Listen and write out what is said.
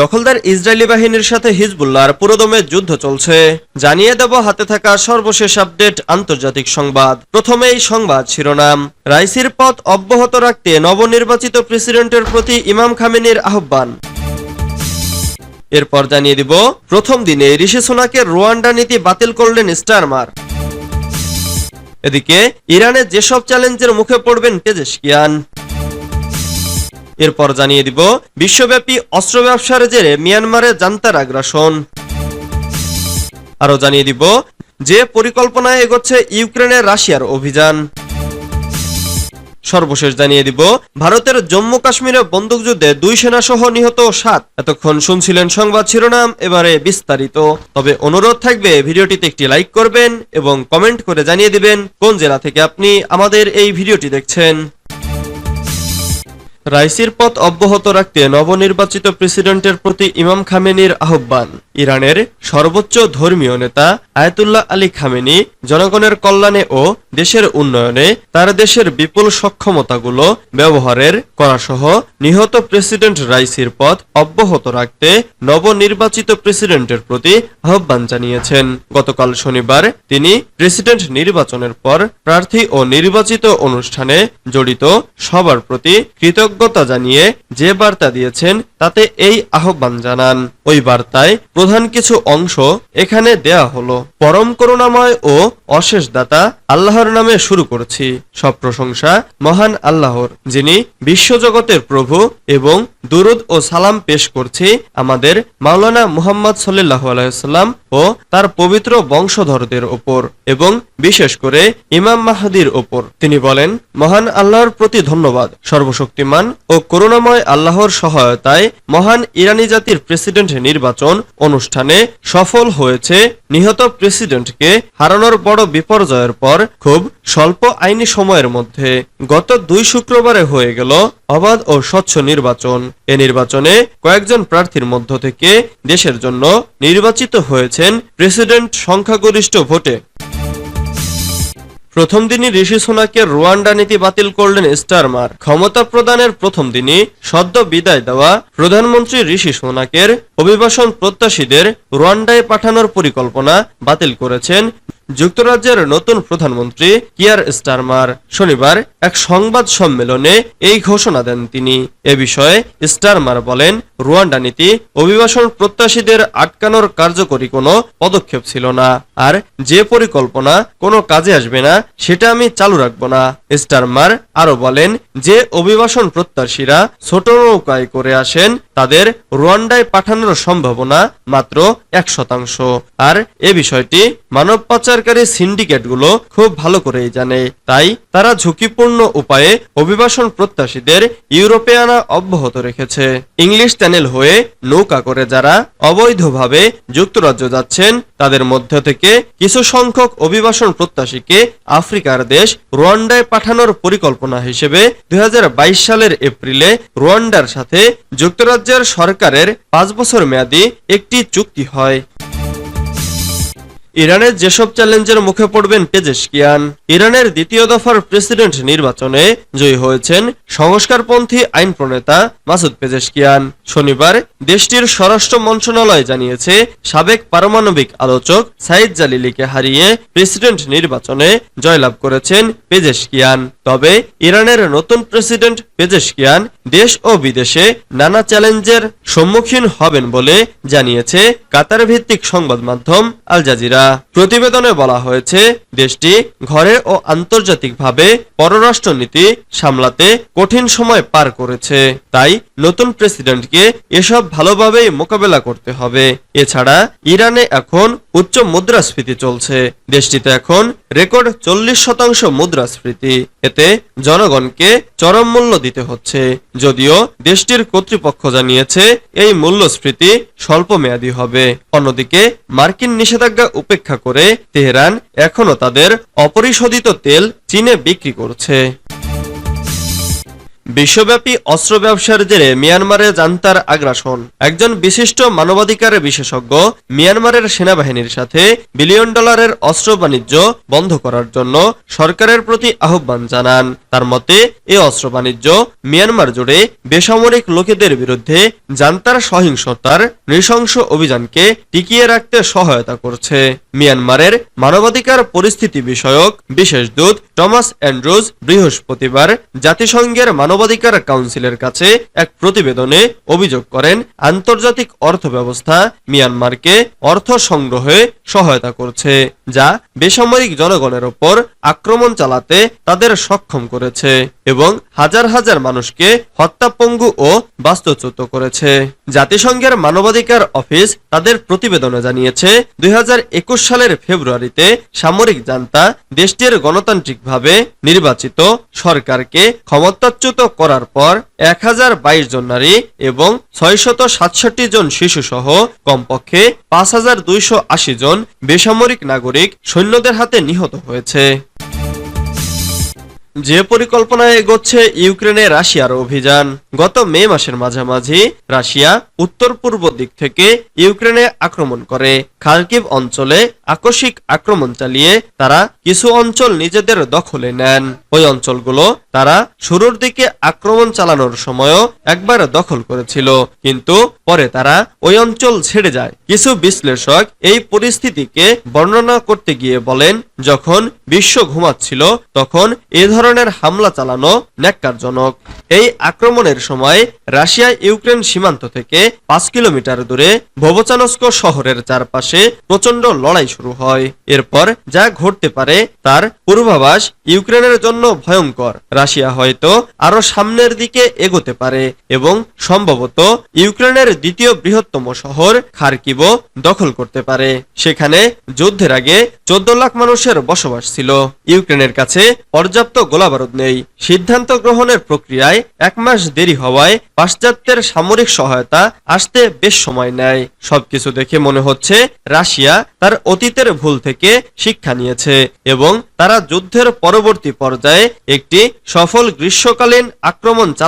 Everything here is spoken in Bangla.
দখলদার ইসরায়েলি বাহিনীর সাথে হিজবুল্লাহর পুরোদমে যুদ্ধ চলছে। জানিয়ে দেব হাতে থাকা সর্বশেষ আপডেট আন্তর্জাতিক সংবাদ। প্রথমেই সংবাদ শিরোনাম। রাইসির পথ অব্যাহত রাখতে নবনির্বাচিত প্রেসিডেন্টের প্রতি ইমাম খামেনির আহ্বান। এরপর জানিয়ে দিব প্রথম দিনে ঋষি সুনাকের রুয়ান্ডা নীতি বাতিল করলেন স্টারমার। এদিকে ইরানে যেসব চ্যালেঞ্জের মুখে পড়বেন পেজেশকিয়ান। এরপর জানিয়ে দিব বিশ্বব্যাপী অস্ত্র ব্যবসার জেরে মিয়ানমারে জান্তার আগ্রাসন। আরো জানিয়ে দিব যে পরিকল্পনায় এগোচ্ছে ইউক্রেনের রাশিয়ার অভিযান। সর্বশেষ জানিয়ে দিব ভারতের জম্মু কাশ্মীরে বন্দুকযুদ্ধে 2 সেনা সহ নিহত 7। এতক্ষণ শুনছিলেন সংবাদ শিরোনাম, এবারে বিস্তারিত। তবে অনুরোধ থাকবে ভিডিওটিতে একটি লাইক করবেন এবং কমেন্ট করে জানিয়ে দিবেন কোন জেলা থেকে আপনি আমাদের এই ভিডিওটি দেখছেন। রাইসির পথ অব্যাহত রাখতে নবনির্বাচিত প্রেসিডেন্টের প্রতি ইমাম খামেনির আহ্বান। ইরানের সর্বোচ্চ ধর্মীয় নেতা আয়াতুল্লাহ আলী খামেনি জনগণের কল্যাণে ও দেশের উন্নয়নে তার দেশের বিপুল সক্ষমতাগুলো ব্যবহারের করাসহ নিহত প্রেসিডেন্ট রাইসির পথ অব্যাহত রাখতে নবনির্বাচিত প্রেসিডেন্টের প্রতি আহ্বান জানিয়েছেন। গতকাল শনিবার তিনি প্রেসিডেন্ট নির্বাচনের পর প্রার্থী ও নির্বাচিত অনুষ্ঠানে জড়িত সবার প্রতি কৃতজ্ঞতা জানিয়ে যে বার্তা দিয়েছেন তাতে এই আহ্বান জানান। ওই বার্তায় প্রধান কিছু অংশ এখানে দেয়া হলো। পরম করুণাময় ও অশেষ দাতা আল্লাহর নামে শুরু করছি। সব প্রশংসা মহান আল্লাহর, যিনি বিশ্বজগতের প্রভু, এবং দুরুদ ও সালাম পেশ করছি আমাদের মাওলানা মুহাম্মদ সাল্লাল্লাহু আলাইহি ওয়াসাল্লাম ও তার পবিত্র বংশধরদের ওপর, এবং বিশেষ করে ইমাম মাহদির ওপর। তিনি বলেন, মহান আল্লাহর প্রতি ধন্যবাদ। সর্বশক্তিমান ও করুণাময় আল্লাহর সহায়তায় মহান ইরানি জাতির প্রেসিডেন্ট নির্বাচন অনুষ্ঠানে সফল হয়েছে। নিহত প্রেসিডেন্টকে হারানোর বড় বিপর্যয়ের পর খুব স্বল্প আইনি সময়ের মধ্যে গত 2 শুক্রবারে হয়ে গেল অবাধ ও স্বচ্ছ নির্বাচন। এ নির্বাচনে কয়েকজন প্রার্থীর মধ্য থেকে দেশের জন্য নির্বাচিত হয়েছেন প্রেসিডেন্ট সংখ্যাগরিষ্ঠ ভোটে। প্রথম দিনই ঋষি সুনাকের রুয়ান্ডা নীতি বাতিল করলেন স্টারমার। ক্ষমতা প্রদানের প্রথম দিনই সদ্য বিদায় দেওয়া প্রধানমন্ত্রী ঋষি সুনাকের অভিবাসন প্রত্যাশীদের রুয়ান্ডায় পাঠানোর পরিকল্পনা বাতিল করেছেন যুক্তরাজ্যের নতুন প্রধানমন্ত্রী কিয়ার স্টারমার। শনিবার এক সংবাদ সম্মেলনে এই ঘোষণা দেন তিনি। এ বিষয়ে স্টারমার বলেন, রুয়ান্ডা নীতি অভিবাসন প্রত্যাশীদের আটকানোর কার্যকরী কোনো পদক্ষেপ ছিল না, আর যে পরিকল্পনা কোনো কাজে আসবে না সেটা আমি চালু রাখব না। স্টারমার আরো বলেন যে অভিবাসন প্রত্যাশীরা ছোট নৌকায় করে আসেন তাদের রুয়ান্ডায় পাঠানোর সম্ভাবনা মাত্র 1%, আর এ বিষয়টি মানব পাচারকারী সিন্ডিকেটগুলো খুব ভালো করেই জানে। তাই তারা ঝুঁকিপূর্ণ উপায়ে অভিবাসন প্রত্যাশীদের ইউরোপে আনা অব্যাহত রেখেছে। ইংলিশ চ্যানেল হয়ে নৌকা করে যারা অবৈধভাবে যুক্তরাজ্য যাচ্ছেন তাদের মধ্য থেকে কিছু সংখ্যক অভিবাসন প্রত্যাশীকে আফ্রিকার দেশ রুয়ান্ডায় পাঠানোর পরিকল্পনা হিসেবে 2022 সালের এপ্রিলে রুয়ান্ডার সাথে যুক্তরাজ্যের সরকারের 5 বছর মেয়াদী একটি চুক্তি হয়। ইরানের যেসব চ্যালেঞ্জের মুখে পড়বেন পেজেশকিয়ান। ইরানের দ্বিতীয় দফার প্রেসিডেন্ট নির্বাচনে জয়ী হয়েছেন সংস্কারপন্থী আইন প্রণেতা মাসুদ পেজেশকিয়ান। শনিবার দেশটির স্বরাষ্ট্র মন্ত্রণালয় জানিয়েছে, সাবেক পারমাণবিক আলোচক সাইদ জালিলিকে হারিয়ে প্রেসিডেন্ট নির্বাচনে জয়লাভ করেছেন পেজেশকিয়ান। তবে ইরানের নতুন প্রেসিডেন্ট পেজেশকিয়ান দেশ ও বিদেশে নানা চ্যালেঞ্জের সম্মুখীন হবেন বলে জানিয়েছে কাতার ভিত্তিক সংবাদ মাধ্যম আল জাজিরা। প্রতিবেদনে বলা হয়েছে, দেশটি ঘরে ও আন্তর্জাতিকভাবে পররাষ্ট্রনীতি সামলাতে কঠিন সময় পার করেছে। তাই নতুন প্রেসিডেন্টকে এসব ভালোভাবেই মোকাবেলা করতে হবে। এছাড়া ইরানে এখন উচ্চ মুদ্রাস্ফীতি চলছে। দেশটিতে এখন রেকর্ড 40% মুদ্রাস্ফীতি। এতে জনগণকে চরম মূল্য দিতে হচ্ছে। যদিও দেশটির কর্তৃপক্ষ জানিয়েছে এই মূল্যস্ফীতি স্বল্প মেয়াদী হবে। অন্যদিকে মার্কিন নিষেধাজ্ঞা উপেক্ষা করে তেহরান এখনো তাদের অপরিশোধিত তেল চীনে বিক্রি করছে। বিশ্বব্যাপী অস্ত্র ব্যবসার জেরে মিয়ানমারে জান্তার আগ্রাসন। একজন বিশিষ্ট মানবাধিকার বিশেষজ্ঞ মিয়ানমারের সেনাবাহিনীর সাথে বিলিয়ন ডলারের অস্ত্র বাণিজ্য বন্ধ করার জন্য সরকারের প্রতি আহ্বান জানান। তার মতে এই অস্ত্র বাণিজ্য মিয়ানমার জুড়ে বেসামরিক লোকেদের বিরুদ্ধে জান্তার সহিংসতার নৃশংস অভিযানকে টিকিয়ে রাখতে সহায়তা করছে। মিয়ানমারের মানবাধিকার পরিস্থিতি বিষয়ক বিশেষ দূত টমাস অ্যান্ড্রুজ বৃহস্পতিবার জাতিসংঘের মানবাধিকার কাউন্সিলের কাছে এক প্রতিবেদনে অভিযোগ করেন, আন্তর্জাতিক অর্থব্যবস্থা মিয়ানমারকে অর্থ সংগ্রহে সহায়তা করছে, যা বেসামরিক জনগণের ওপর আক্রমণ চালাতে তাদের সক্ষম করেছে এবং হাজার হাজার মানুষকে হত্যাপঙ্গু ও বাস্তুচ্যুত করেছে। জাতিসংঘের মানবাধিকার অফিস তাদের প্রতিবেদনে জানিয়েছে, 2021 সালের ফেব্রুয়ারিতে সামরিক জান্তা দেশটির গণতান্ত্রিকভাবে নির্বাচিত সরকারকে ক্ষমতাচ্যুত করার পর 1022 জন নারী এবং 667 জন শিশু সহ কমপক্ষে 5280 জন বেসামরিক নাগরিক সৈন্যদের হাতে নিহত হয়েছে। যে পরিকল্পনায় এগোচ্ছে ইউক্রেনে রাশিয়ার অভিযান। গত মে মাসের মাঝামাঝি রাশিয়া উত্তর পূর্ব দিক থেকে ইউক্রেনে আক্রমণ করে। খার্কিভ অঞ্চলে আকস্মিক আক্রমণ চালিয়ে তারা কিছু অঞ্চল নিজেদের দখলে নেন। ওই অঞ্চলগুলো তারা শুরুর দিকে আক্রমণ চালানোর সময়ও একবার দখল করেছিল, কিন্তু পরে তারা ওই অঞ্চল ছেড়ে যায়। কিছু বিশ্লেষক এই পরিস্থিতিকে বর্ণনা করতে গিয়ে বলেন, যখন বিশ্ব ঘুমাচ্ছিল তখন এ ধরনের হামলা চালানো ন্যাক্কারজনক। এই আক্রমণের সময় রাশিয়া ইউক্রেন সীমান্ত থেকে 5 কিলোমিটার দূরে ভোবোচানস্ক শহরের চারপাশে প্রচন্ড লড়াই শুরু হয়। এরপর যা ঘটতে পারে তার পূর্বাভাস ইউক্রেনের জন্য ভয়ঙ্কর। রাশিয়া হয়তো আরো সামনের দিকে এগোতে পারে এবং সম্ভবত ইউক্রেনের দ্বিতীয় বৃহত্তম শহর খার্কিভও দখল করতে পারে। সেখানে যুদ্ধের আগে 14 লাখ মানুষের বসবাস ছিল। ইউক্রেনের কাছে পর্যাপ্ত গোলাবারুদ নেই। সিদ্ধান্ত গ্রহণের প্রক্রিয়ায় 1 মাস দেরি হওয়ায় পাশ্চাত্যের সামরিক সহায়তা আসতে বেশ সময় নেয়। সবকিছু দেখে মনে হচ্ছে রাশিয়া তার অতীতের ভুল থেকে শিক্ষা নিয়েছে এবং তারা যুদ্ধের পরবর্তী পর্যায়ে একটি সফল গ্রীষ্মকালীন আক্রমণ চালাতে